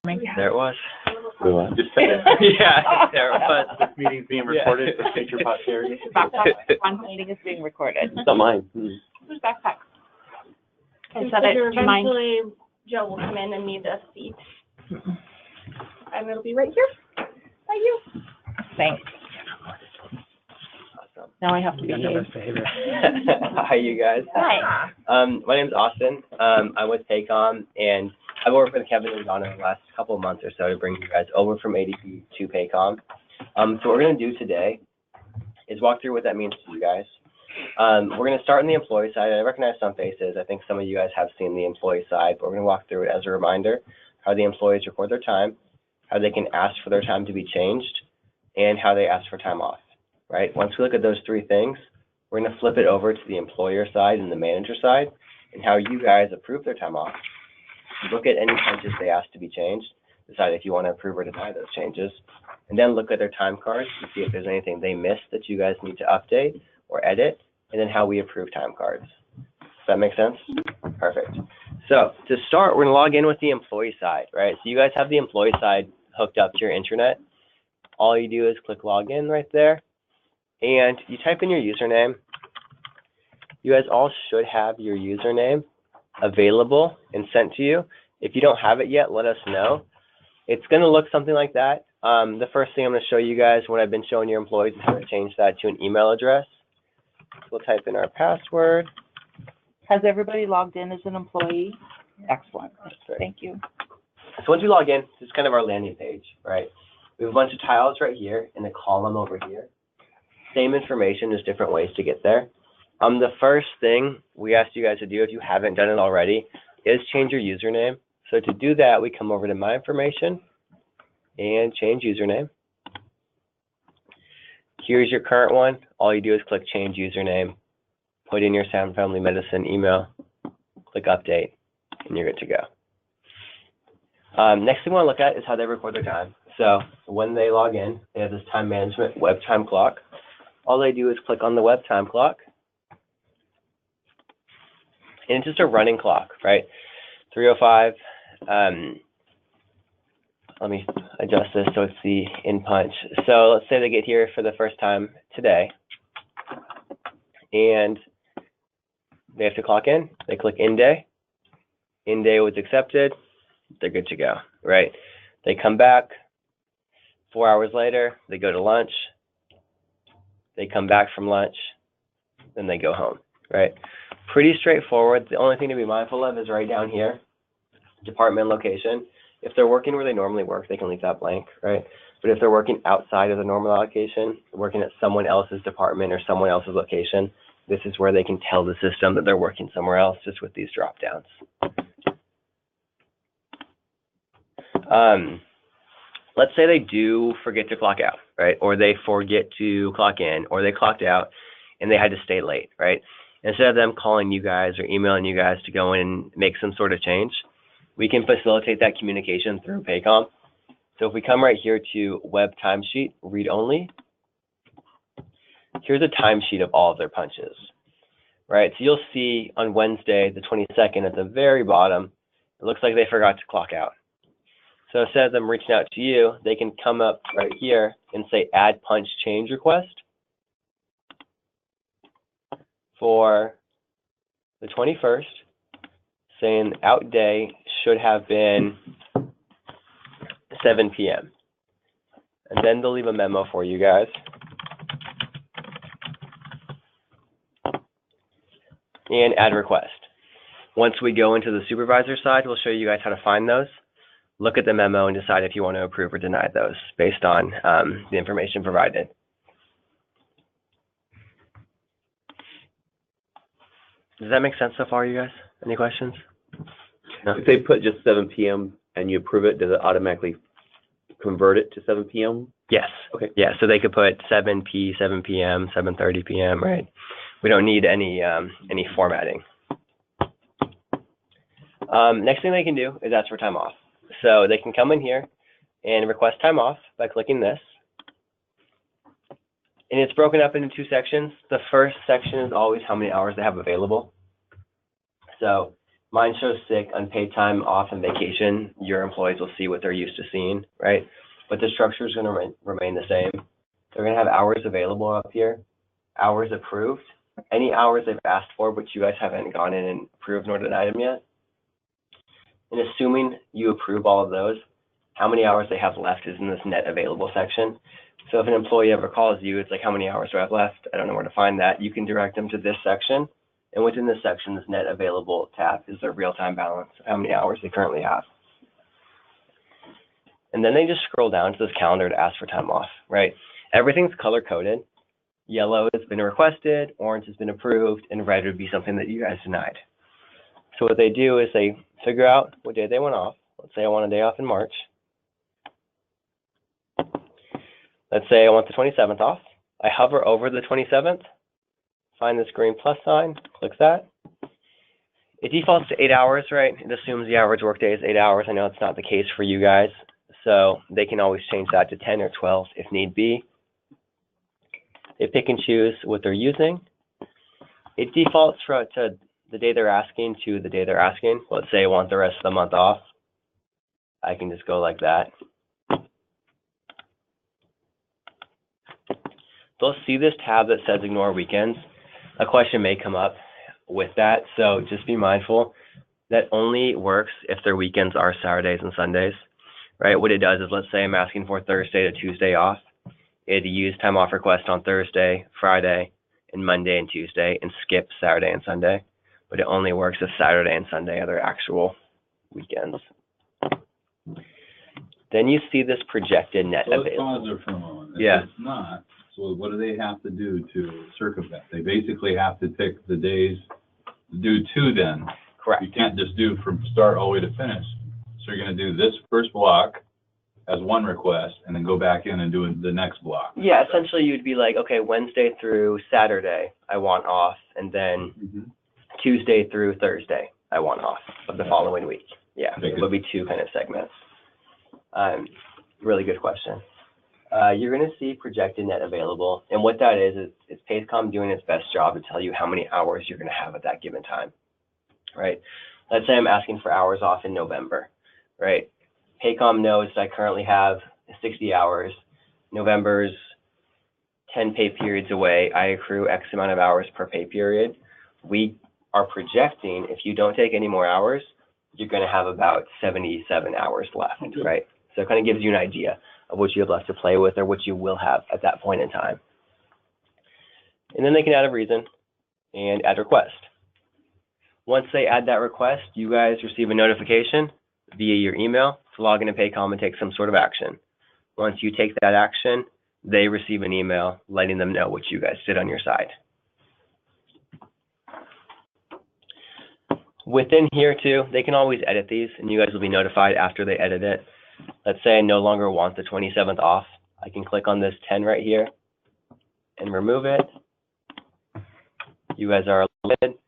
There it was. Just said it. Yeah, there it was. This meeting's being recorded for future posterity. One meeting is being recorded. It's not mine. Whose backpack? And So that, do you mind? eventually Joe will come in and need a seat. And it'll be right here by you. Thanks. Awesome. Now I have to behave. Hi, you guys. Hi. My name's Austin. I'm with Paycom, and I've worked with Kevin and Donna the last couple of months or so to bring you guys over from ADP to Paycom. So what we're going to do today is walk through what that means to you guys. We're going to start on the employee side. I recognize some faces. I think some of you guys have seen the employee side, but we're going to walk through it as a reminder, how the employees record their time, how they can ask for their time to be changed, and how they ask for time off, right? Once we look at those three things, we're going to flip it over to the employer side and the manager side, and how you guys approve their time off. Look at any punches they ask to be changed, decide if you want to approve or deny those changes, and then look at their time cards to see if there's anything they missed that you guys need to update or edit, and then how we approve time cards. Does that make sense? Perfect. So to start, we're going to log in with the employee side, right? So you guys have the employee side hooked up to your intranet. All you do is click login right there, and you type in your username. You guys all should have your username available and sent to you. If you don't have it yet, let us know. It's going to look something like that. The first thing I'm going to show you guys, what I've been showing your employees, is how to change that to an email address. So we'll type in our password. Has everybody logged in as an employee? Excellent. Thank you. So once you log in, this is kind of our landing page, right? We have a bunch of tiles right here and a column over here. Same information, just different ways to get there. The first thing we asked you guys to do, if you haven't done it already, is change your username. So to do that, we come over to My Information and change username. Here's your current one. All you do is click Change Username, put in your Sound Family Medicine email, click Update, and you're good to go. Next thing we want to look at is how they record their time. So when they log in, they have this time management web time clock. All they do is click on the web time clock, and it's just a running clock, right? 3:05. Let me adjust this so it's the in punch. So let's say they get here for the first time today, and they have to clock in. They click in day. In day was accepted. They're good to go, right? They come back 4 hours later. They go to lunch. They come back from lunch. Then they go home, right? Pretty straightforward. The only thing to be mindful of is right down here, department location. If they're working where they normally work, they can leave that blank, right? But if they're working outside of the normal allocation, working at someone else's department or someone else's location, this is where they can tell the system that they're working somewhere else just with these drop downs. Let's say they do forget to clock out, right? Or they forget to clock in, or they clocked out and they had to stay late, right? Instead of them calling you guys or emailing you guys to go in and make some sort of change, we can facilitate that communication through Paycom. So if we come right here to Web Timesheet, Read Only, here's a timesheet of all of their punches, right? So you'll see on Wednesday, the 22nd, at the very bottom, it looks like they forgot to clock out. So instead of them reaching out to you, they can come up right here and say Add Punch Change Request for the 21st, saying out day should have been 7 p.m. And then they'll leave a memo for you guys. And add request. Once we go into the supervisor side, we'll show you guys how to find those. Look at the memo and decide if you want to approve or deny those based on the information provided. Does that make sense so far, you guys? Any questions? No? If they put just 7 p.m. and you approve it, does it automatically convert it to 7 p.m.? Yes. Okay. Yeah, so they could put 7 p.m., 7:30 p.m., right? We don't need any formatting. Next thing they can do is ask for time off. So they can come in here and request time off by clicking this. And it's broken up into two sections. The first section is always how many hours they have available. So Mine shows sick, unpaid time off, and vacation. Your employees will see what they're used to seeing, right? But the structure is going to remain the same. They're going to have hours available up here, hours approved. Any hours they've asked for, but you guys haven't gone in and approved nor denied them yet. And assuming you approve all of those, how many hours they have left is in this net available section. So if an employee ever calls you, it's like, how many hours do I have left? I don't know where to find that. You can direct them to this section. And within this section, this net available tab is their real-time balance of how many hours they currently have. And then they just scroll down to this calendar to ask for time off, right? Everything's color-coded. Yellow has been requested, orange has been approved, and red would be something that you guys denied. So what they do is they figure out what day they want off. Let's say I want a day off in March. Let's say I want the 27th off. I hover over the 27th, find this green plus sign, click that. It defaults to 8 hours, right? It assumes the average workday is 8 hours. I know it's not the case for you guys, so they can always change that to 10 or 12 if need be. They pick and choose what they're using. It defaults to the day they're asking to the day they're asking. Let's say I want the rest of the month off. I can just go like that. They'll see this tab that says ignore weekends. A question may come up with that, so just be mindful. That only works if their weekends are Saturdays and Sundays, right? What it does is, let's say I'm asking for Thursday to Tuesday off. It'd use time off request on Thursday, Friday, and Monday and Tuesday, and skip Saturday and Sunday. But it only works if Saturday and Sunday are their actual weekends. Then you see this projected net So let's available. pause there for a moment. Yeah. If it's not, so what do they have to do to circumvent? They basically have to pick the days, do two then. Correct. You can't just do from start all the way to finish. So you're gonna do this first block as one request and then go back in and do the next block. Yeah, essentially you'd be like, okay, Wednesday through Saturday I want off, and then Tuesday through Thursday I want off of the following week. Yeah, it would be two kind of segments. Really good question. You're going to see projected net available, and what that is it's Paycom doing its best job to tell you how many hours you're going to have at that given time, right? Let's say I'm asking for hours off in November, right? Paycom knows that I currently have 60 hours. November's 10 pay periods away. I accrue X amount of hours per pay period. We are projecting if you don't take any more hours, you're going to have about 77 hours left, right? So it kind of gives you an idea of what you have left to play with or what you will have at that point in time. And then they can add a reason and add request. Once they add that request, you guys receive a notification via your email to log into Paycom and take some sort of action. Once you take that action, they receive an email letting them know what you guys did on your side. Within here too, they can always edit these, and you guys will be notified after they edit it. Let's say I no longer want the 27th off. I can click on this 10 right here and remove it. You guys are limited.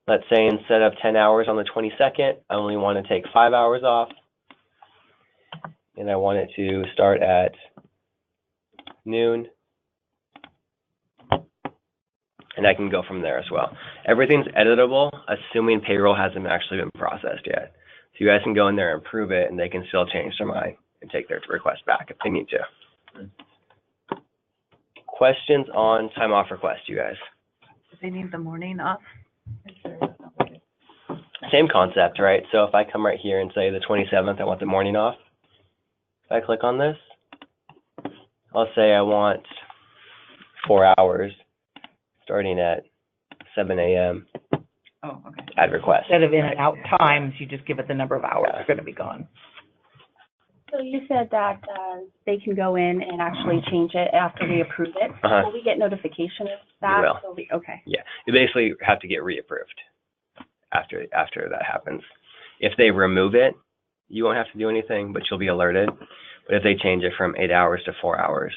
Let's say instead of 10 hours on the 22nd, I only want to take 5 hours off. And I want it to start at noon. And I can go from there as well. Everything's editable, assuming payroll hasn't actually been processed yet. So you guys can go in there and approve it, and they can still change their mind and take their request back if they need to. Questions on time off request, you guys? Do they need the morning off? Same concept, right? So if I come right here and say the 27th, I want the morning off. If I click on this, I'll say I want 4 hours starting at 7 a.m. Oh, okay. Add request. Instead of in and out times, you just give it the number of hours they're going to be gone. So you said that they can go in and actually change it after we approve it. Will we get notification of that? will. So okay. Yeah, you basically have to get reapproved after that happens. If they remove it, you won't have to do anything, but you'll be alerted. But if they change it from 8 hours to 4 hours,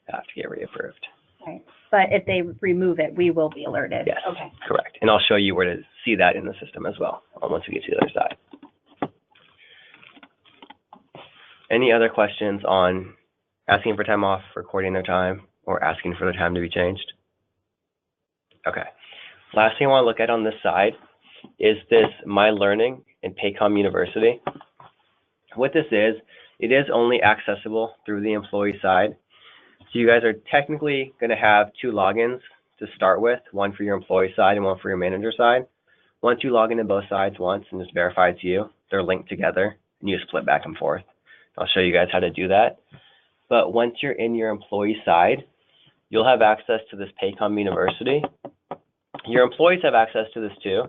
you have to get reapproved. Right. But if they remove it, we will be alerted. Yes, Okay. correct. And I'll show you where to see that in the system as well once we get to the other side. Any other questions on asking for time off, recording their time, or asking for the time to be changed? Okay. Last thing I want to look at on this side is this My Learning in Paycom University. What this is, it is only accessible through the employee side. So you guys are technically going to have 2 logins to start with, one for your employee side and one for your manager side. Once you log into both sides once and just verify it's you, they're linked together and you just flip back and forth. I'll show you guys how to do that. But once you're in your employee side, you'll have access to this Paycom University. Your employees have access to this too,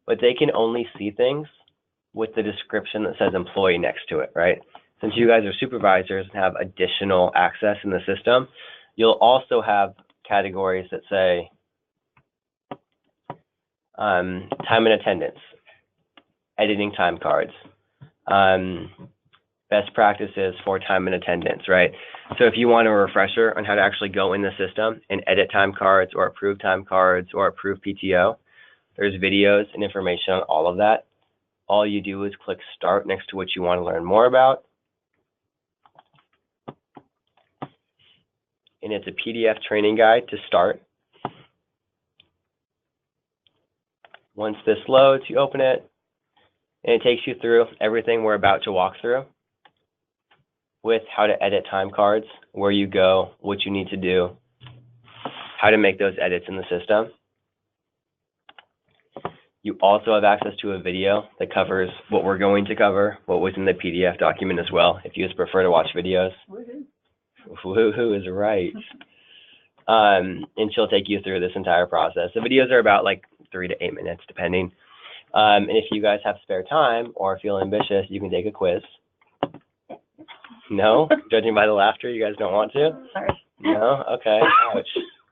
but they can only see things with the description that says employee next to it, right? Since you guys are supervisors and have additional access in the system, you'll also have categories that say time and attendance, editing time cards, best practices for time and attendance, right? So if you want a refresher on how to actually go in the system and edit time cards or approve time cards or approve PTO, there's videos and information on all of that. All you do is click start next to what you want to learn more about. And it's a PDF training guide to start. Once this loads, you open it, and it takes you through everything we're about to walk through with how to edit time cards, where you go, what you need to do, how to make those edits in the system. You also have access to a video that covers what we're going to cover, what was in the PDF document as well, if you just prefer to watch videos. Woohoo is right. And she'll take you through this entire process. The videos are about like 3 to 8 minutes, depending. And if you guys have spare time or feel ambitious, you can take a quiz. No? Judging by the laughter, you guys don't want to? Sorry. No? Okay. Ouch.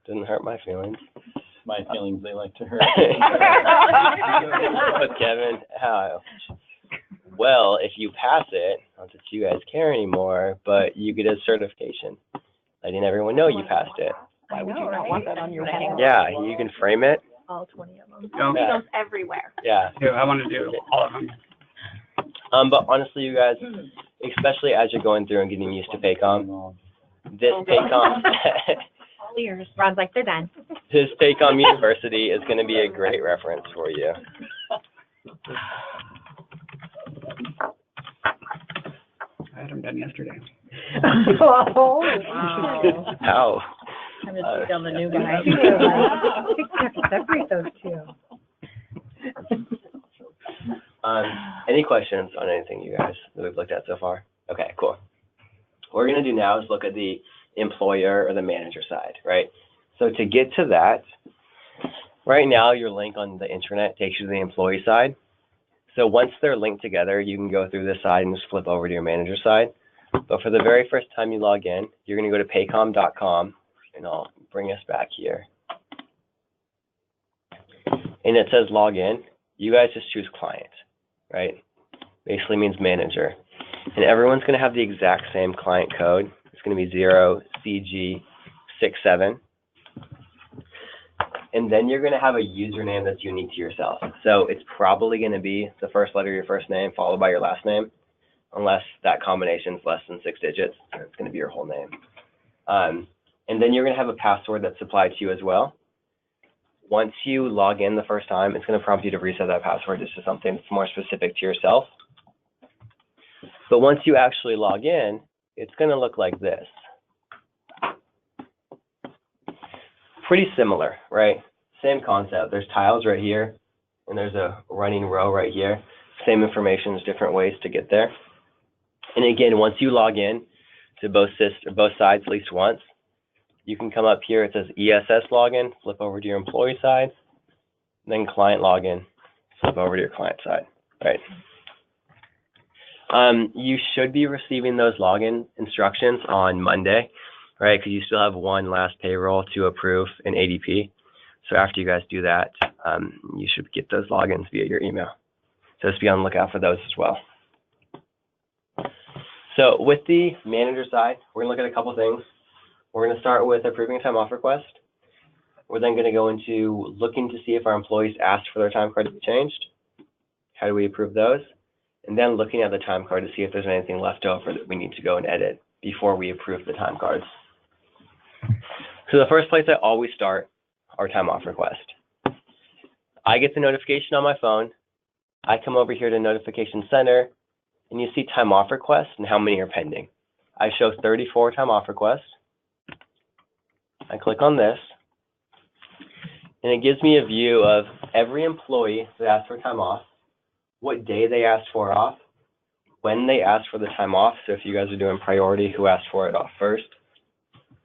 Didn't hurt my feelings. My feelings they like to hurt. But Kevin, how? Well, if you pass it, not that you guys care anymore, but you get a certification, letting everyone know you passed it. Why would you not want that on your wall? Yeah, you can frame it. All 20 of them. Yeah. Goes everywhere. Yeah. Yeah, I want to do all of them. But honestly, you guys, especially as you're going through and getting used to Paycom, this Paycom, All ears. Ron's like, they're done. this Paycom University is going to be a great reference for you. I had them done yesterday. Oh, wow. How? Time to take down the new guy. Have to separate those two. Any questions on anything you guys that we've looked at so far? Okay, cool. What we're going to do now is look at the employer or the manager side, right? So to get to that, right now your link on the intranet takes you to the employee side. So once they're linked together, you can go through this side and just flip over to your manager side. But for the very first time you log in, you're going to go to paycom.com, and I'll bring us back here. And it says log in. You guys just choose client, right? Basically means manager. And everyone's going to have the exact same client code. It's going to be 0CG67. And then you're going to have a username that's unique to yourself. So it's probably going to be the first letter of your first name followed by your last name, unless that combination is less than 6 digits. It's going to be your whole name. And then you're going to have a password that's supplied to you as well. Once you log in the first time, it's going to prompt you to reset that password just to something that's more specific to yourself. But once you actually log in, it's going to look like this. Pretty similar, right? Same concept. There's tiles right here, and there's a running row right here. Same information, there's different ways to get there. And again, once you log in to both sides at least once, you can come up here. It says ESS login, flip over to your employee side, then client login, flip over to your client side, right? You should be receiving those login instructions on Monday, right? Because you still have one last payroll to approve in ADP. So after you guys do that, you should get those logins via your email. So just be on the lookout for those as well. So with the manager side, we're going to look at a couple things. We're going to start with approving a time off request. We're then going to go into looking to see if our employees asked for their time card to be changed. How do we approve those? And then looking at the time card to see if there's anything left over that we need to go and edit before we approve the time cards. So the first place I always start are time off request. I get the notification on my phone. I come over here to Notification Center, and you see time off requests and how many are pending. I show 34 time off requests. I click on this, and it gives me a view of every employee that asked for time off, what day they asked for off, when they asked for the time off. So if you guys are doing priority, who asked for it off first,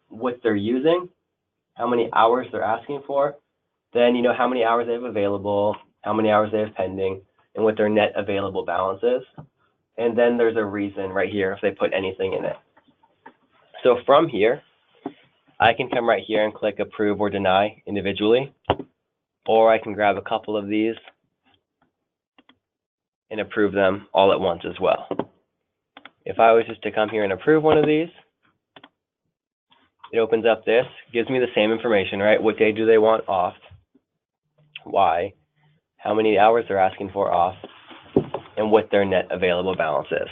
what they're using, how many hours they're asking for, then you know how many hours they have available, how many hours they have pending, and what their net available balance is. And then there's a reason right here if they put anything in it. So from here, I can come right here and click approve or deny individually, or I can grab a couple of these and approve them all at once as well. If I was just to come here and approve one of these, it opens up this, gives me the same information, right? What day do they want off? Why? How many hours they're asking for off? And what their net available balance is.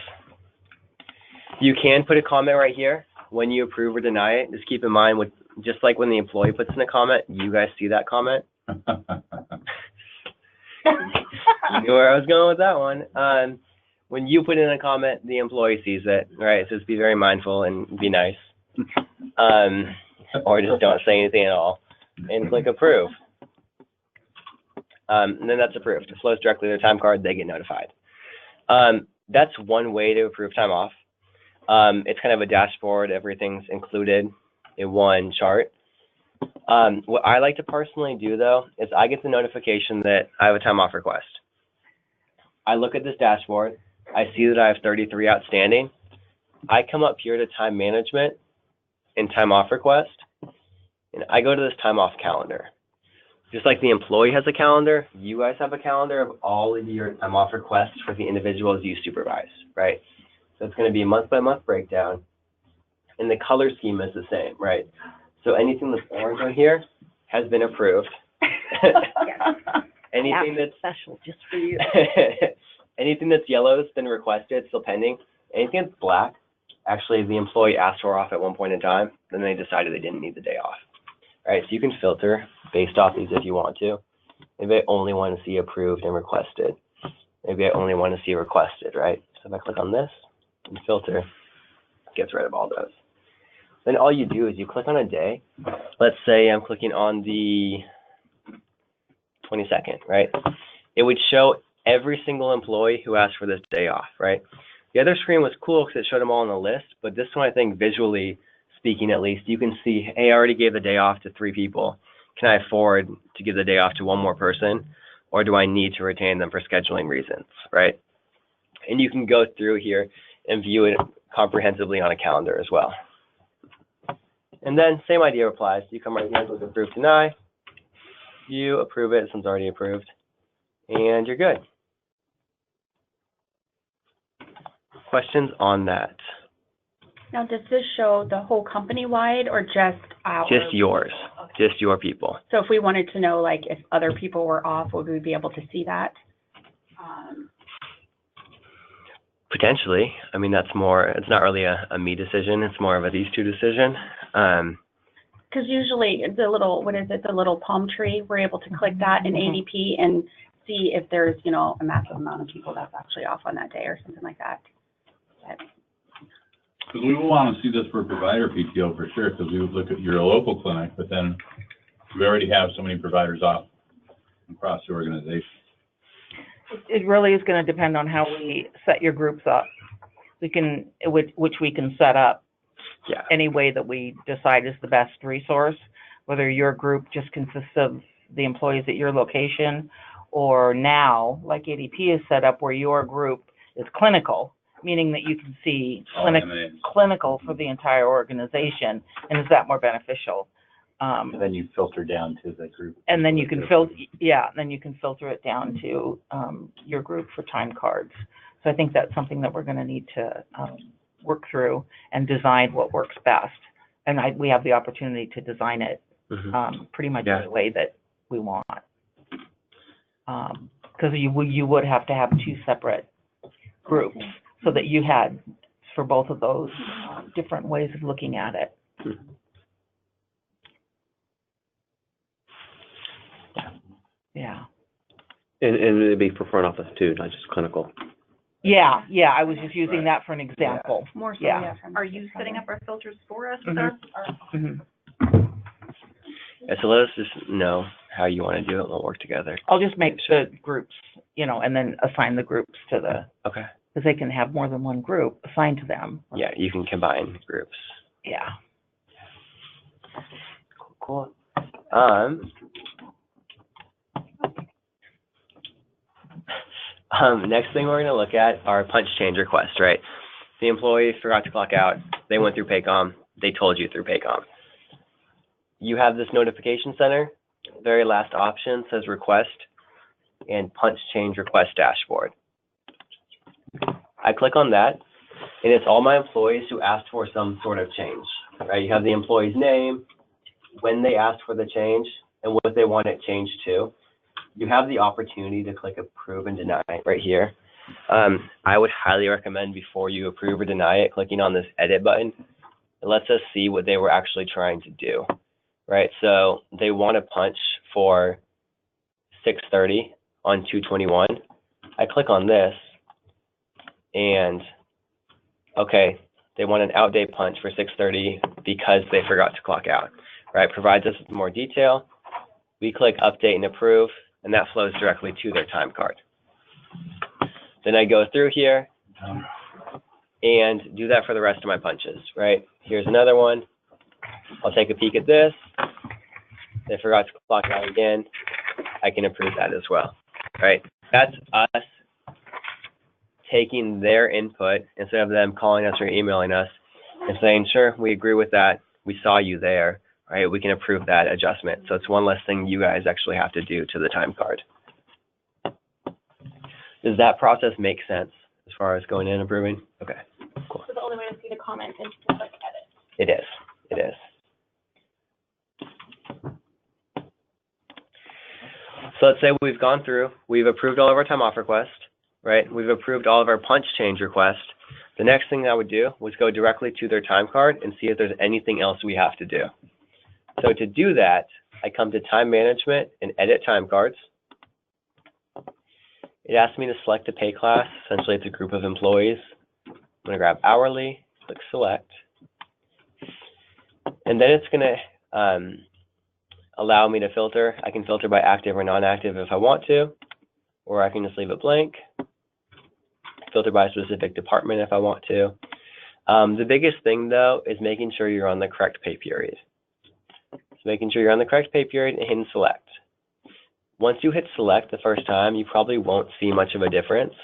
You can put a comment right here when you approve or deny it. Just keep in mind, just like when the employee puts in a comment, you guys see that comment. You knew where I was going with that one. When you put in a comment, the employee sees it, right? So just be very mindful and be nice. Or just don't say anything at all and click approve. And then that's approved. It flows directly to their time card. They get notified. That's one way to approve time off. It's kind of a dashboard. Everything's included in one chart. What I like to personally do, though, is I get the notification that I have a time off request. I look at this dashboard. I see that I have 33 outstanding. I come up here to time management and time off request, and I go to this time off calendar. Just like the employee has a calendar, you guys have a calendar of all of your time off requests for the individuals you supervise, right? So it's going to be a month-by-month breakdown, and the color scheme is the same, right? So anything that's orange on here has been approved. Anything that's special just for you. Anything that's yellow has been requested, still pending. Anything that's black, actually the employee asked for off at one point in time, then they decided they didn't need the day off. All right, so you can filter based off these if you want to. Maybe I only want to see approved and requested. Maybe I only want to see requested, right? So if I click on this and filter, it gets rid of all those. Then all you do is you click on a day. Let's say I'm clicking on the 22nd, right? It would show every single employee who asked for this day off, right? The other screen was cool because it showed them all on the list, but this one, I think visually speaking at least, you can see, hey, I already gave the day off to 3 people. Can I afford to give the day off to one more person, or do I need to retain them for scheduling reasons, right? And you can go through here and view it comprehensively on a calendar as well. And then same idea applies. You come right here and click approve, deny. You approve it, this one's already approved, and you're good. Questions on that? Now, does this show the whole company-wide or just ours? Just yours, just your people. So if we wanted to know, like, if other people were off, would we be able to see that? Potentially. I mean, that's more, it's not really a me decision. It's more of a these two decision. Because usually the little, what is it, the little palm tree, we're able to click that in ADP and see if there's, you know, a massive amount of people that's actually off on that day or something like that. Because we will want to see this for provider PTO for sure, because we would look at your local clinic, but then we already have so many providers off across the organization. It really is going to depend on how we set your groups up. We can, which we can set up any way that we decide is the best resource, whether your group just consists of the employees at your location, or now, like ADP is set up, where your group is clinical, meaning that you can see clinical for the entire organization, and is that more beneficial? And then you filter down to the group. And then you can filter, then you can filter it down to your group for time cards. So I think that's something that we're going to need to work through and design what works best. And we have the opportunity to design it pretty much the way that we want. Because you would have to have 2 separate groups so that you had, for both of those, different ways of looking at it. Yeah. And it'd be for front office too, not just clinical. Yeah, I was just using that for an example. More so, Yeah. yeah. Are you setting up our filters for us, Mhm. sir? Mhm. Yeah, so let us just know how you want to do it, and we'll work together. I'll just make the groups, and then assign the groups to Okay. because they can have more than one group assigned to them. Yeah, you can combine groups. Yeah. Cool. Next thing we're going to look at are punch change requests, right? The employee forgot to clock out. They went through Paycom. They told you through Paycom. You have this notification center. Very last option says request and punch change request dashboard. I click on that, and it's all my employees who asked for some sort of change, right? You have the employee's name, when they asked for the change, and what they want it changed to. You have the opportunity to click approve and deny right here. I would highly recommend before you approve or deny it, clicking on this edit button. It lets us see what they were actually trying to do, right? So they want to punch for 6:30 on 2/21. I click on this, and okay, they want an out day punch for 6:30 because they forgot to clock out, right? Provides us with more detail. We click update and approve, and that flows directly to their time card. Then I go through here and do that for the rest of my punches, right? Here's another one. I'll take a peek at this. They forgot to clock out again. I can approve that as well, right? That's us taking their input instead of them calling us or emailing us and saying, sure, we agree with that. We saw you there, right? We can approve that adjustment. So it's one less thing you guys actually have to do to the time card. Does that process make sense as far as going in and approving? Okay, cool. So the only way to see the comment is to click edit. It is. It is. So let's say we've gone through, we've approved all of our time off requests, right? We've approved all of our punch change requests. The next thing I would do was go directly to their time card and see if there's anything else we have to do. So to do that, I come to time management and edit time cards. It asks me to select a pay class. Essentially, it's a group of employees. I'm going to grab hourly, click select. And then it's going to allow me to filter. I can filter by active or non-active if I want to, or I can just leave it blank. Filter by a specific department if I want to. The biggest thing, though, is making sure you're on the correct pay period. So making sure you're on the correct pay period and hitting select. Once you hit select the first time, you probably won't see much of a difference.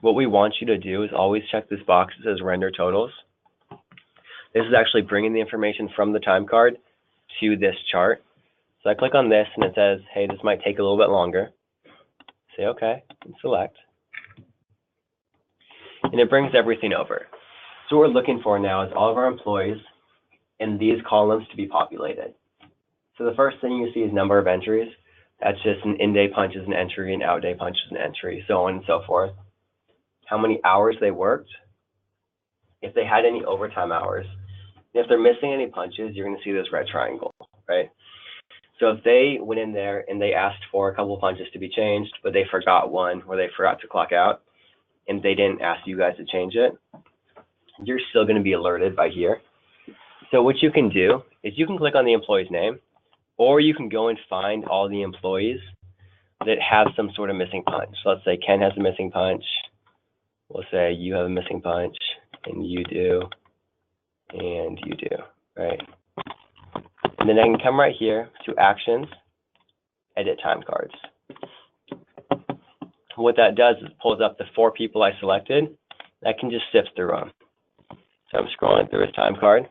What we want you to do is always check this box that says render totals. This is actually bringing the information from the time card to this chart. So I click on this and it says, hey, this might take a little bit longer. Say okay and select. And it brings everything over. So what we're looking for now is all of our employees in these columns to be populated. So the first thing you see is number of entries. That's just an in-day punch is an entry, an out-day punch is an entry, so on and so forth. How many hours they worked, if they had any overtime hours. And if they're missing any punches, you're going to see this red triangle, right? So if they went in there and they asked for a couple of punches to be changed, but they forgot one or they forgot to clock out, and they didn't ask you guys to change it, you're still going to be alerted by here. So what you can do is you can click on the employee's name, or you can go and find all the employees that have some sort of missing punch. So let's say Ken has a missing punch. We'll say you have a missing punch, and you do, and you do, right? And then I can come right here to Actions, Edit Time Cards. What that does is pulls up the 4 people I selected. I can just sift through them. So I'm scrolling through his time card,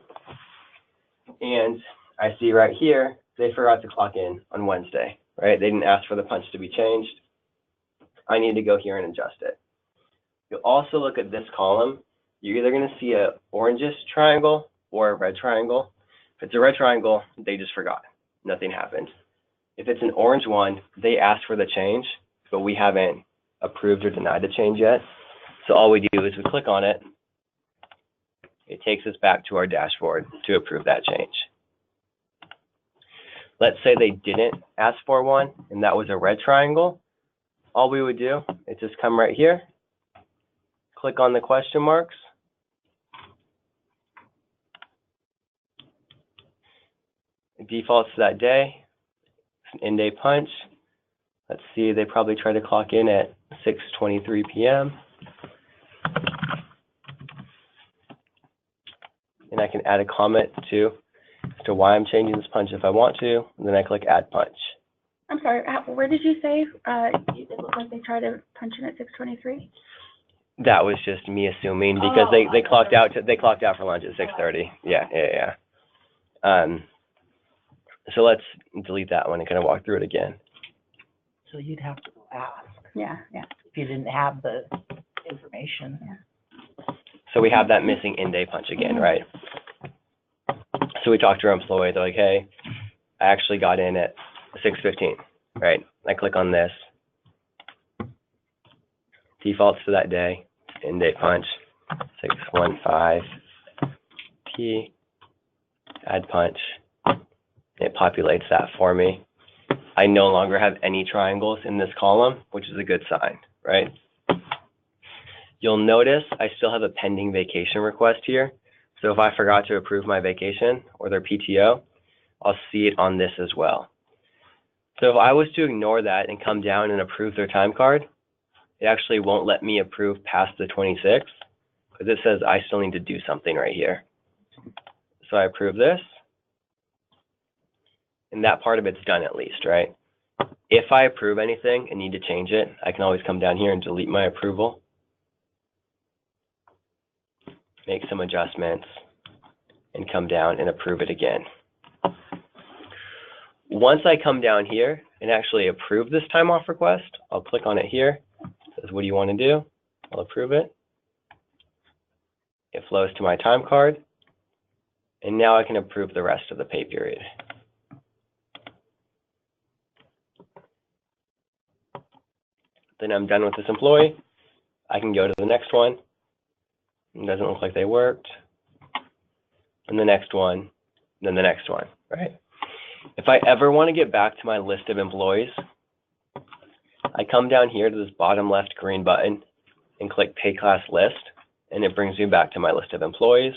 and I see right here, they forgot to clock in on Wednesday, right? They didn't ask for the punch to be changed. I need to go here and adjust it. You'll also look at this column. You're either going to see a orangish triangle or a red triangle. If it's a red triangle, they just forgot. Nothing happened. If it's an orange one, they asked for the change, but we haven't approved or denied the change yet. So all we do is we click on it. It takes us back to our dashboard to approve that change. Let's say they didn't ask for one, and that was a red triangle. all we would do is just come right here, click on the question marks, it defaults to that day, it's an in-day punch. Let's see, they probably try to clock in at 6:23 p.m. And I can add a comment as to why I'm changing this punch if I want to, and then I click add punch. I'm sorry, where did you say, it looked like they tried to punch in at 6:23? That was just me assuming because they clocked out for lunch at 6:30. Yeah. So let's delete that one and kind of walk through it again. So you'd have to ask Yeah. if you didn't have the information. Yeah. So we have that missing in-day punch again, right? So we talked to our employee, they're like, hey, I actually got in at 6:15, right? I click on this. Defaults to that day, in-day punch, 6:15 P, add punch. It populates that for me. I no longer have any triangles in this column, which is a good sign, right? You'll notice I still have a pending vacation request here. So if I forgot to approve my vacation or their PTO, I'll see it on this as well. So if I was to ignore that and come down and approve their time card, it actually won't let me approve past the 26th because it says I still need to do something right here. So I approve this, and that part of it's done at least, right? If I approve anything and need to change it, I can always come down here and delete my approval, make some adjustments, and come down and approve it again. Once I come down here and actually approve this time off request, I'll click on it here. It says, what do you want to do? I'll approve it. It flows to my time card. And now I can approve the rest of the pay period. Then I'm done with this employee. I can go to the next one. It doesn't look like they worked. And the next one, then the next one, right? If I ever want to get back to my list of employees, I come down here to this bottom left green button and click Pay Class List, and it brings me back to my list of employees.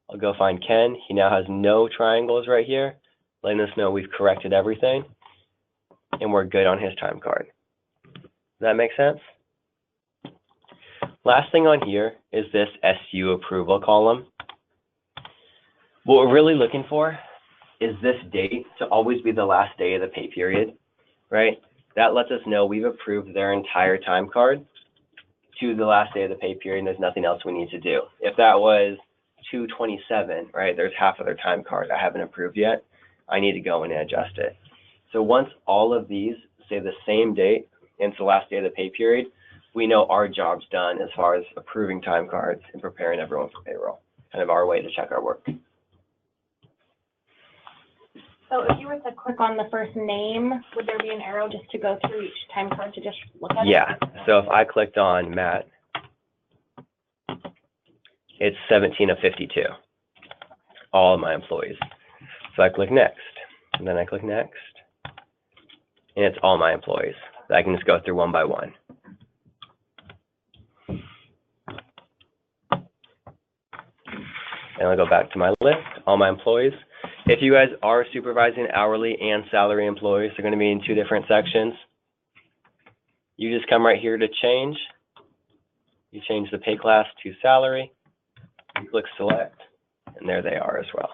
I'll go find Ken. He now has no triangles right here, letting us know we've corrected everything, and we're good on his time card. Does that make sense? Last thing on here is this SU approval column. What we're really looking for is this date to always be the last day of the pay period, right? That lets us know we've approved their entire time card to the last day of the pay period, and there's nothing else we need to do. If that was 2/27, right, there's half of their time card I haven't approved yet, I need to go in and adjust it. So once all of these say the same date and it's the last day of the pay period, we know our job's done as far as approving time cards and preparing everyone for payroll. Kind of our way to check our work. So if you were to click on the first name, would there be an arrow just to go through each time card to just look at it? Yeah, so if I clicked on Matt, it's 17 of 52, all of my employees. So I click next, and then I click next, and it's all my employees. So I can just go through one by one. And I'll go back to my list, all my employees. If you guys are supervising hourly and salary employees, they're going to be in two different sections. You just come right here to change. You change the pay class to salary. You click select, and there they are as well.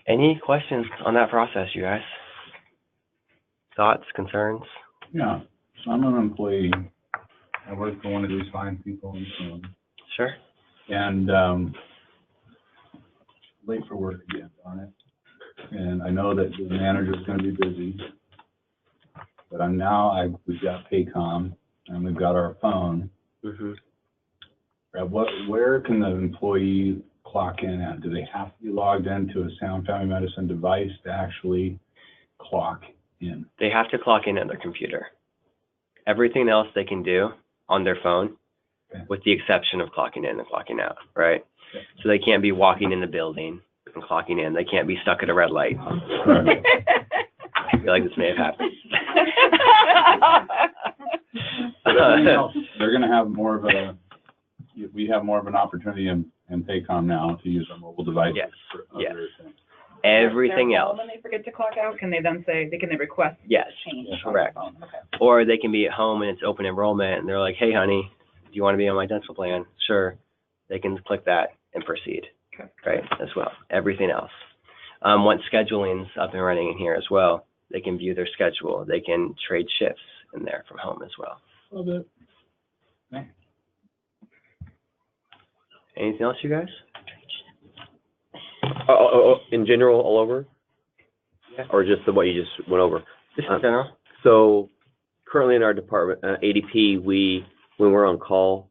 Any questions on that process, you guys? Thoughts, concerns? Yeah, so I'm an employee. I work for one of these fine people in Salem. Sure. And late for work again, darn it. And I know that the manager's gonna be busy. But we've got Paycom and we've got our phone. Mm-hmm. Where can the employee clock in at? Do they have to be logged into a Sound Family Medicine device to actually clock in? They have to clock in at their computer. Everything else they can do on their phone, with the exception of clocking in and clocking out, right? Okay. So they can't be walking in the building and clocking in. They can't be stuck at a red light. I feel like this may have happened. They're gonna have more of a, we have more of an opportunity in Paycom now to use our mobile devices Yes. for Yes. other things. Everything They're else. home and they forget to clock out, can they then say, can they request Yes, change? Yeah. correct. Okay. Or they can be at home and it's open enrollment and they're like, hey, honey, do you want to be on my dental plan? Sure. They can click that and proceed, Okay. right, as well. Everything else. Once scheduling's up and running in here as well, they can view their schedule. They can trade shifts in there from home as well. Love it. Okay. Anything else, you guys? In general, all over? Yeah. Or just what you just went over? Just in general. So currently in our department, ADP, when we're on call,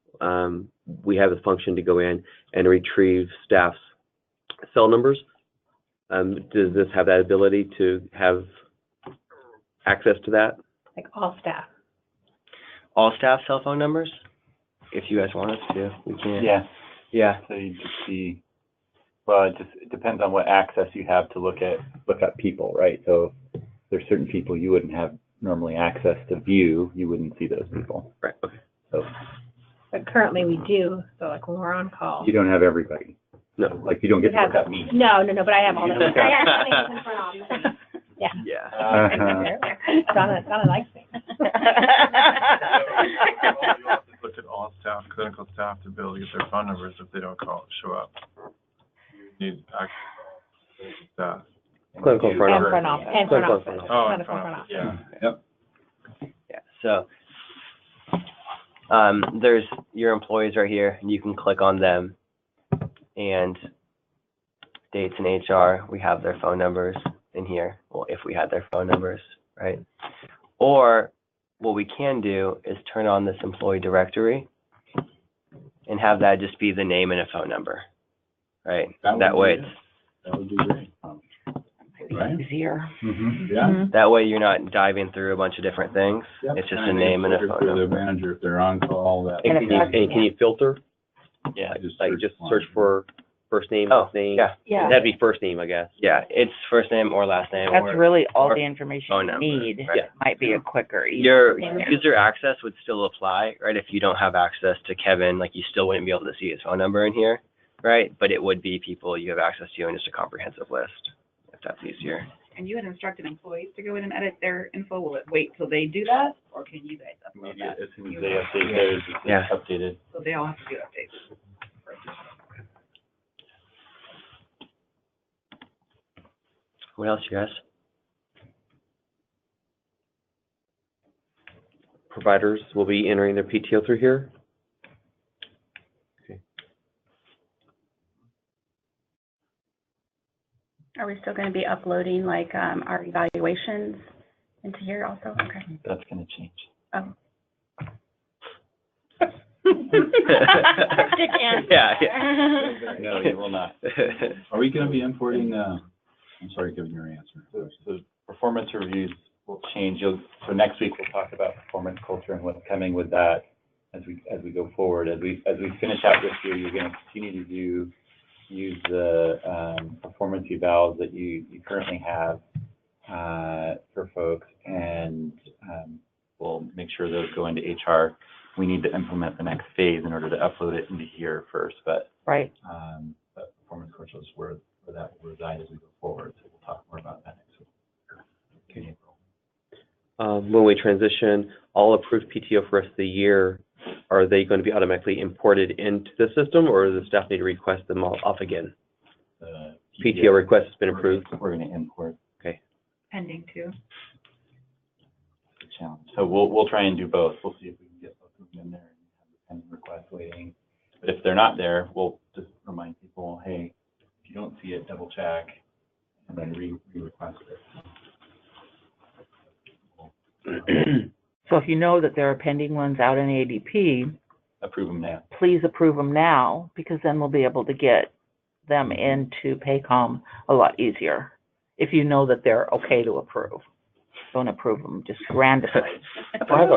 we have the function to go in and retrieve staff's cell numbers. Does this have that ability to have access to that? Like all staff. All staff cell phone numbers? If you guys want us to, we can. Yeah, Yeah. so you just see, well, it depends on what access you have to look up people, right? So there's certain people you wouldn't have normally access to view, you wouldn't see those people. Right, okay. So But currently we do, so like when we're on call. you don't have everybody. No. Like you don't get to We look have- up me. No, but I have all the, You don't I have- have things in front office. Yeah. Yeah. Donna likes me. You have to look at all staff, clinical staff, to be able to get their phone numbers if they don't show up. You need access to staff. Clinical front And office. front office, and front Clinical office. front office. Oh, Clinical front office. yeah. Yep. Yeah. So there's your employees right here, and you can click on them. And dates in HR, we have their phone numbers in here. Well, if we had their phone numbers, right? Or what we can do is turn on this employee directory and have that just be the name and a phone number, right? That way it's That would be great. Right? Easier. Yeah. that way you're not diving through a bunch of different things. Yep. It's just And I a think name and a better phone for number. the manager, if they're on call, that. And can you filter? Yeah. Like just search for first name, Oh, last name? yeah. Yeah. That'd be first name, I guess. Yeah, it's first name or last name. That's or really all or the information phone you number, need. right. It might be a quicker, Your easier. user access would still apply, right? If you don't have access to Kevin, like you still wouldn't be able to see his phone number in here, right? But it would be people you have access to in just a comprehensive list, if that's easier. And you had instructed employees to go in and edit their info, will it wait till they do that, or can you guys upload that? As soon as they update theirs, it's Yeah. updated. So they all have to do updates. What else, you guys? Providers will be entering their PTO through here. Are we still gonna be uploading like, our evaluations into here also? Okay. That's gonna change. Oh. Stick answer. Yeah, No, you will not. Are we gonna be importing, I'm sorry, giving your answer. So performance reviews will change. So next week we'll talk about performance culture and what's coming with that as we go forward. As we finish out this year, you're going to continue to use the performance evals that you currently have for folks, and we'll make sure those go into HR. We need to implement the next phase in order to upload it into here first, but Right. Performance culture is where that will reside as we go forward. So we'll talk more about that next week. Okay. When we transition all approved PTO for the rest of the year, are they going to be automatically imported into the system, or does the staff need to request them all off again? the PTO request has been approved. We're going to import Pending too. the challenge. So we'll try and do both. We'll see if we can get both of them in there and have the pending request waiting. But if they're not there, we'll just remind people, hey, if you don't see it, double check and then re-request it. So if you know that there are pending ones out in ADP, Approve them now. please approve them now, because then we'll be able to get them into Paycom a lot easier. If you know that they're okay to approve. Don't approve them just randomly. Just approve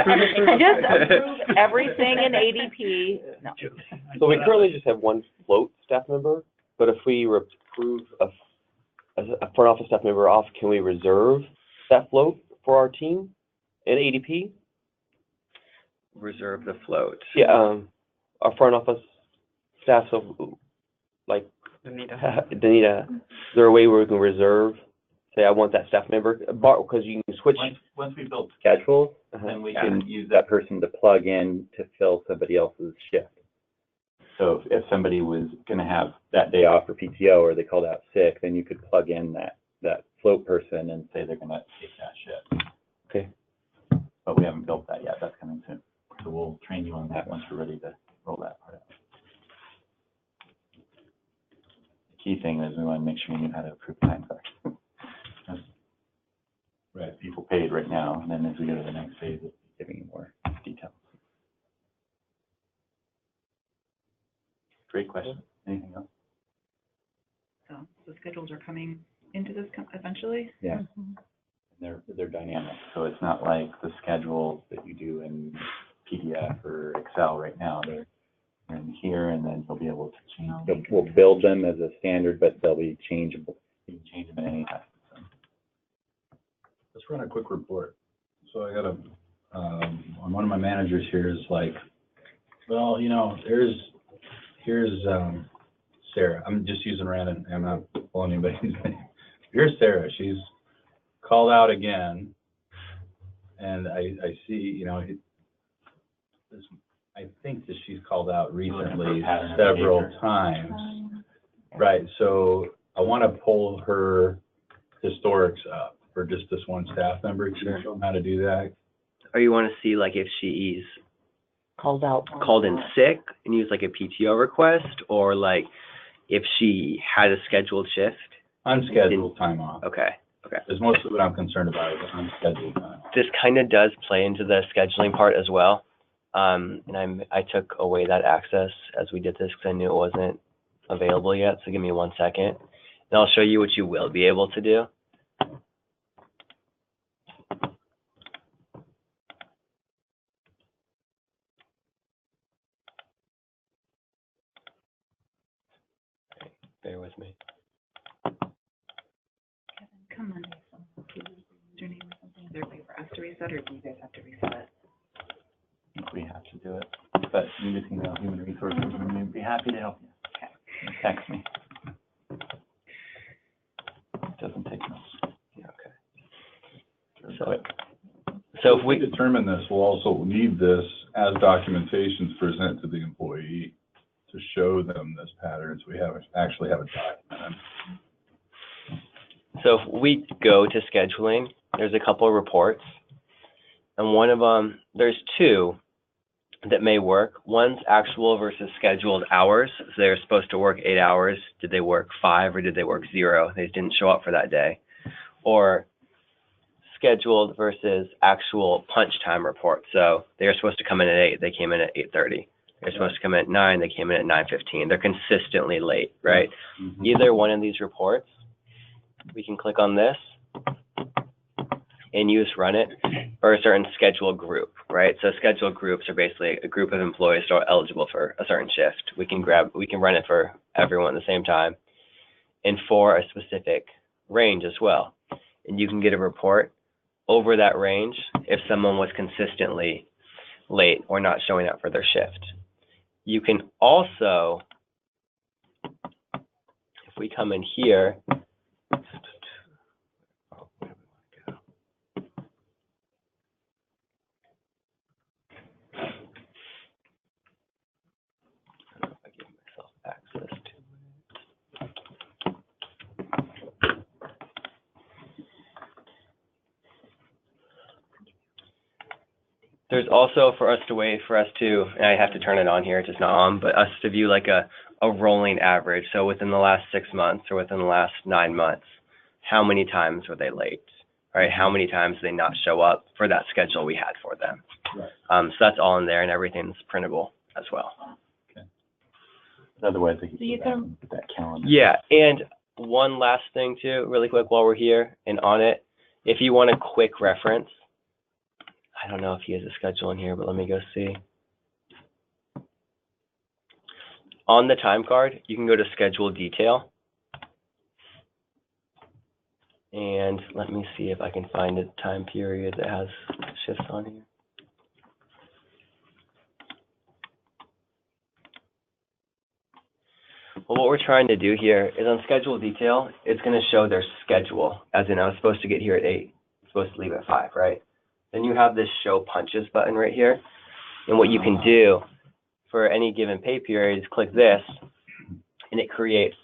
everything in ADP. No. So we currently just have one float staff member, but if we approve a front office staff member off, can we reserve that float for our team in ADP? Reserve the float. Yeah, our front office staff, so like Danita. Danita, is there a way where we can reserve? Say, I want that staff member, because you can switch. Once we build schedules, then we can use that person to plug in to fill somebody else's shift. So if somebody was going to have that day off for PTO or they called out sick, then you could plug in that float person and say they're going to take that shift. Okay. But we haven't built that yet. That's coming soon. So we'll train you on that once we're ready to roll that part out. The key thing is we want to make sure you know how to approve time cards. Right. People paid right now, and then as we go to the next phase, it's giving you more details. Great question. Anything else? So the schedules are coming into this eventually? Yeah. And they're dynamic, so it's not like the schedules that you do in PDF or Excel right now. They're in here, and then you'll be able to change. We'll build them as a standard, but they'll be changeable. You can change them at any time. So. Let's run a quick report. So I got on one of my managers here is like, well, you know, here's Sarah. I'm just using random. I'm not pulling anybody's name. Here's Sarah. She's called out again, and I see, you know, I think that she's called out recently several times. Right. So I want to pull her historics up for just this one staff member. Can you show them how to do that? Or you want to see like if she's Called in sick and use like a PTO request, or like if she had a scheduled shift? Unscheduled time off. Okay. Is mostly what I'm concerned about is unscheduled time. This kind of does play into the scheduling part as well. And I took away that access as we did this because I knew it wasn't available yet. So give me 1 second, and I'll show you what you will be able to do. Bear with me. Come Monday, your name or something. Is there a way for us to reset, or do you guys have to reset it? I think we have to do it, but you just email human resources, and we'd be happy to help you. Okay. Text me. It doesn't take much. Yeah, okay. So if we determine this, we'll also need this as documentation to present to the employee to show them this pattern, so we actually have a document. So if we go to scheduling, there's a couple of reports, and one of them, there's two that may work. One's actual versus scheduled hours. So they're supposed to work 8 hours. Did they work 5 or did they work 0? They didn't show up for that day. Or scheduled versus actual punch time report. So they were supposed to come in at 8. They came in at 8:30. They're supposed to come in at 9. They came in at 9:15. They're consistently late, right? Mm-hmm. Either one of these reports, we can click on this and use run it for a certain scheduled group, right? So scheduled groups are basically a group of employees that are eligible for a certain shift. We can run it for everyone at the same time and for a specific range as well. And you can get a report over that range if someone was consistently late or not showing up for their shift. You can also, if we come in here, there's also for us to, and I have to turn it on here, it's just not on, but us to view like a rolling average. So within the last 6 months or within the last 9 months, how many times were they late, right? How many times did they not show up for that schedule we had for them? Right. So that's all in there, and everything's printable as well. Okay. Otherwise, they can put that calendar. Yeah, and one last thing too, really quick while we're here and on it, if you want a quick reference, I don't know if he has a schedule in here, but let me go see. On the time card, you can go to schedule detail, And let me see if I can find a time period that has shifts on here. Well, what we're trying to do here is on schedule detail, it's going to show their schedule, as in I was supposed to get here at 8, I'm supposed to leave at 5, right? Then you have this show punches button right here. And what you can do for any given pay period is click this, and it creates,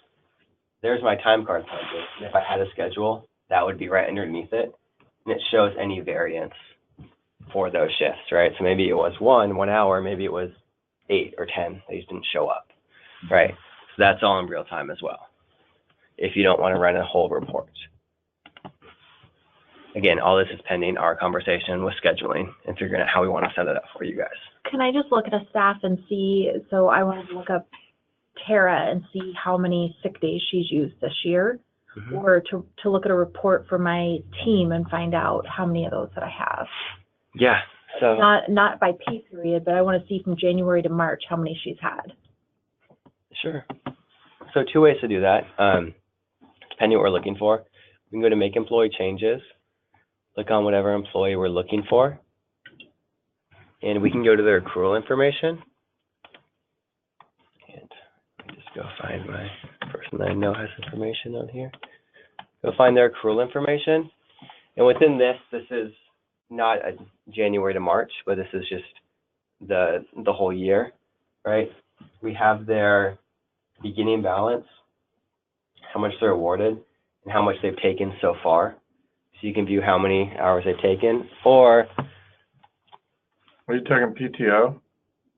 there's my time card punches. And if I had a schedule, that would be right underneath it. And it shows any variance for those shifts, right? So maybe it was 1 hour, maybe it was 8 or 10, they just didn't show up, right? So that's all in real time as well, if you don't want to run a whole report. Again, all this is pending our conversation with scheduling and figuring out how we want to set it up for you guys. Can I just look at a staff and see, so I wanted to look up Tara and see how many sick days she's used this year, or to look at a report for my team and find out how many of those that I have. Yeah, so. Not by pay period, but I want to see from January to March how many she's had. Sure. So 2 ways to do that, depending what we're looking for. We can go to make employee changes, click on whatever employee we're looking for, and we can go to their accrual information. And let me just go find my person that I know has information on here. Go find their accrual information. And within this is not a January to March, but this is just the whole year, right? We have their beginning balance, how much they're awarded, and how much they've taken so far. So you can view how many hours they've taken, or... Are you taking PTO?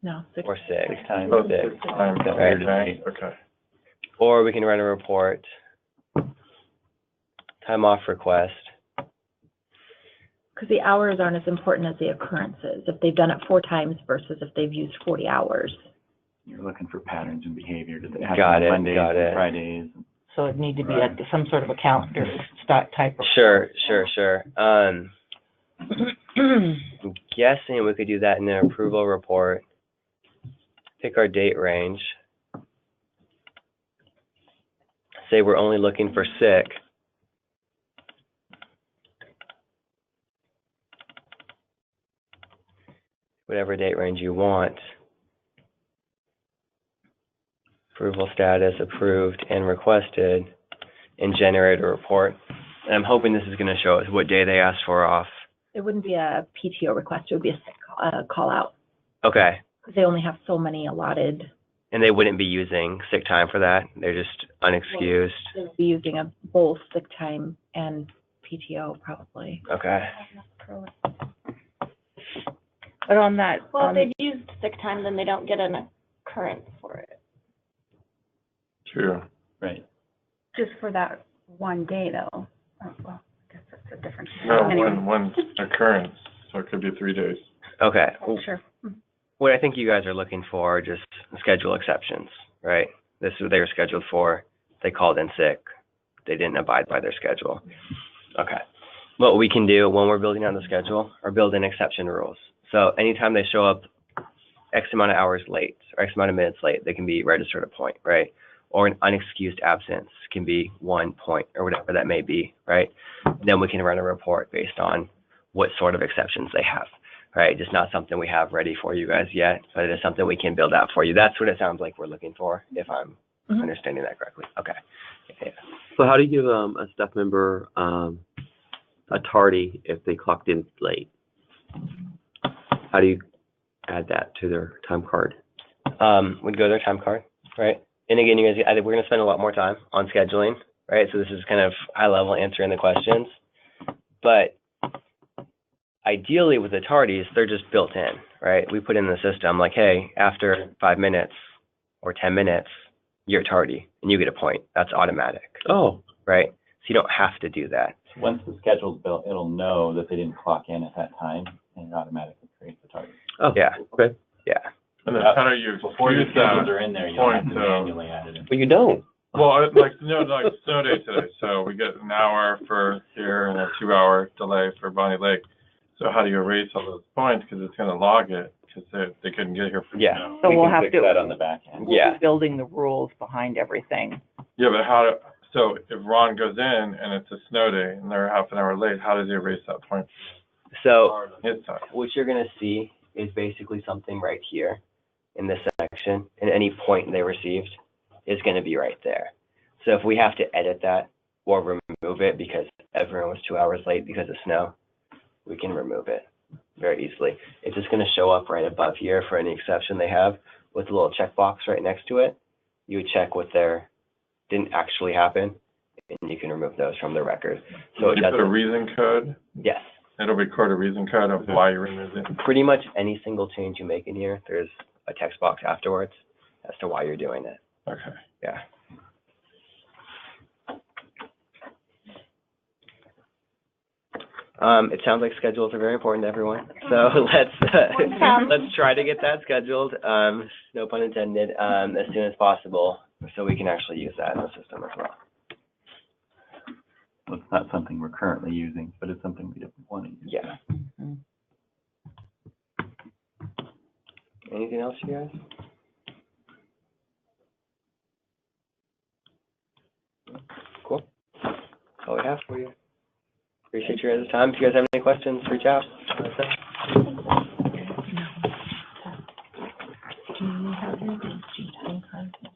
No, or sick. Sick time. Oh, Sick. sick time, Right. okay. Or we can run a report, time off request. Because the hours aren't as important as the occurrences, if they've done it 4 times versus if they've used 40 hours. You're looking for patterns in behavior. Does it happen Got on it, Mondays got and it. Fridays? So it'd need to be some sort of a calendar type of. Sure. I'm guessing we could do that in an approval report. Pick our date range. Say we're only looking for sick. Whatever date range you want. Approval status, approved and requested, and generate a report. And I'm hoping this is going to show us what day they asked for off. It wouldn't be a PTO request, it would be a sick call out. Okay. Because they only have so many allotted. And they wouldn't be using sick time for that? They're just unexcused? They would be using both sick time and PTO probably. Okay. But on that, Well, if they've used sick time, then they don't get an occurrence for it. True. Right. Just for that one day, though. Oh, well, I guess that's a different. No, Anyway. one occurrence, so it could be 3 days. Okay. Sure. What I think you guys are looking for are just schedule exceptions, right? This is what they were scheduled for. They called in sick. They didn't abide by their schedule. Okay. What we can do when we're building on the schedule are build in exception rules. So anytime they show up X amount of hours late or X amount of minutes late, they can be registered a point, right? Or an unexcused absence can be 1 point or whatever that may be, right? Then we can run a report based on what sort of exceptions they have, right? Just not something we have ready for you guys yet, but it is something we can build out for you. That's what it sounds like we're looking for, if I'm understanding that correctly. Okay. Yeah. So how do you give a staff member a tardy if they clocked in late? How do you add that to their time card? We'd go to their time card, right? And again, you guys, I think we're going to spend a lot more time on scheduling, right? So this is kind of high level answering the questions. But ideally with the tardies, they're just built in, right? We put in the system like, hey, after 5 minutes or 10 minutes, you're tardy and you get a point. That's automatic. Oh. Right? So you don't have to do that. Once the schedule's built, it'll know that they didn't clock in at that time and it automatically creates the target. Oh. Yeah. Okay. Yeah. And then how do you Before your use that schedules are in there, you don't have to point, manually add it in. But you don't. Well, like snow day today, so we get an hour for here and a 2 hour delay for Bonnie Lake. So how do you erase all those points? Because it's going to log it because they couldn't get here for Yeah. snow. so We we'll can have fix to, that on the back end. we'll Yeah. be building the rules behind everything. Yeah, but So if Ron goes in and it's a snow day and they're half an hour late, how does he erase that point? So His side. what you're going to see is basically something right here in this section, and any point they received is going to be right there. So if we have to edit that or remove it because everyone was 2 hours late because of snow, we can remove it very easily. It's just going to show up right above here for any exception they have with a little checkbox right next to it. You would check what their didn't actually happen, and you can remove those from the record. So you put a reason code? Yes. It'll record a reason code of why you removed it? Pretty much any single change you make in here, there's a text box afterwards as to why you're doing it. Okay. Yeah. It sounds like schedules are very important to everyone, so let's try to get that scheduled, no pun intended, as soon as possible, so we can actually use that in the system as well. Well, it's not something we're currently using, but it's something we don't want to use. Yeah. Anything else, you guys? Cool. That's all we have for you. Appreciate your guys' time. If you guys have any questions, reach out. Do you have any time cards?